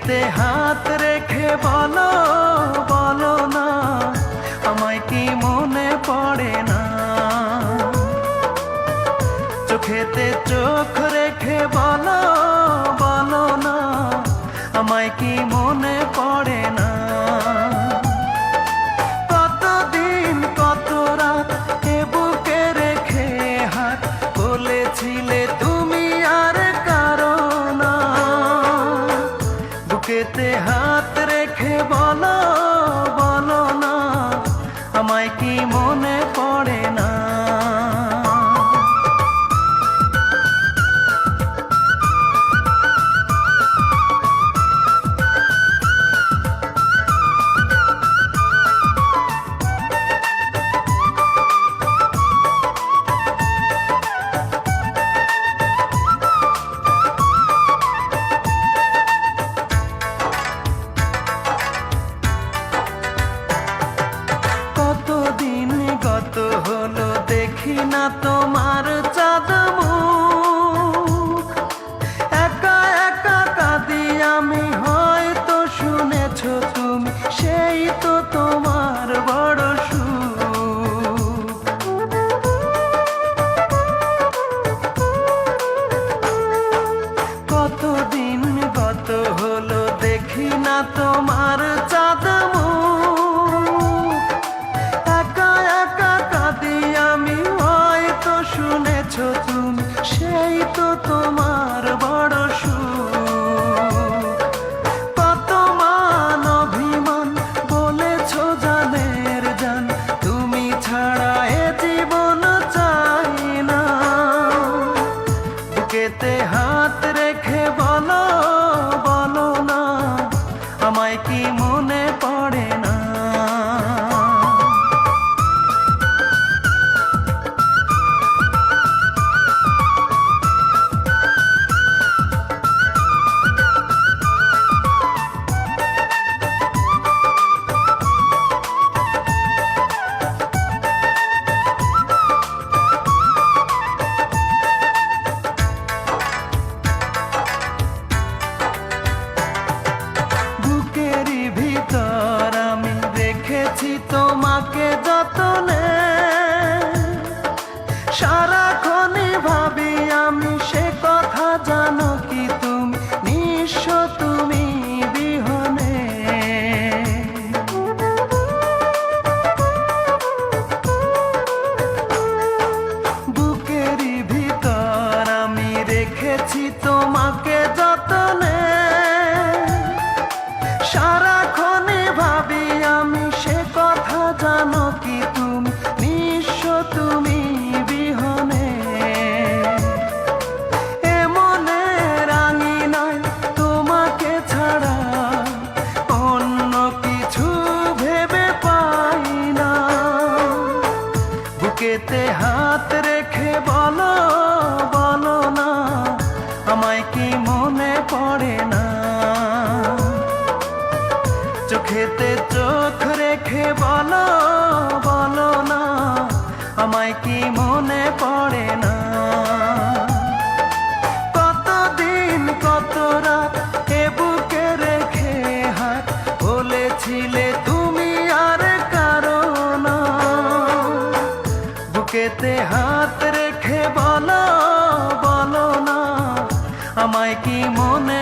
বুকেতে হাত রেখে বলো বলো না, আমায় কি মনে পড়ে না? চোখেতে চোখ রেখে বলো বলো না, আমায় কি মনে পড়ে না? কতদিন কত রাত এ বুকে রেখে হাত বলেছিলে তুমি আর কারো না। বুকেতে হাত রেখে বলো বলো না, আমায় কি মনে পড়ে না? কত হলো দেখি না তোমার চাঁদ মুখ, একা একা কাঁদি আমি, হয়তো শুনেছো তুমি, সেই তো তোমার বড় সুখ। কতদিন গত হলো দেখি না তোমার চাঁদ মুখ, একা একা কাঁদি আমি, হয়তো শুনেছো তুমি, সেই তো তোমার বড় সুখ। কত মান অভিমান বলেছো জানের জান, তুমি ছাড়া এ জীবন চাই না। বুকেতে হাত রেখে বলো বলো না, আমায় কি মনে পড়ে না? বুকেরই ভিতর আমি রেখেছি তোমাকে যতনে, সারাক্ষণই ভাবি আমি সে কথা, জানো কি তুমি নিঃস্ব তুমি বিহনে। বুকেরই ভিতর আমি রেখেছি তোমাকে যতনে, সারাক্ষণই ভাবি আমি সে কথা, জানো কি তুমি নিঃস্ব তুমি বিহনে। এমনে রাঙি নাই তোমাকে ছাড়া, অন্য কিছু ভেবে পাই না। বুকেতে হাত রেখে বলো বলো না, আমায় কি মনে পড়ে না? চোখেতে চোখ রেখে বলো বলো না, আমায় কি মনে পড়ে না? কতদিন কত রাত এ বুকে রেখে হাত বলেছিলে তুমি আর কারো না। বুকেতে হাত রেখে বলো বলো না, আমায় কি মনে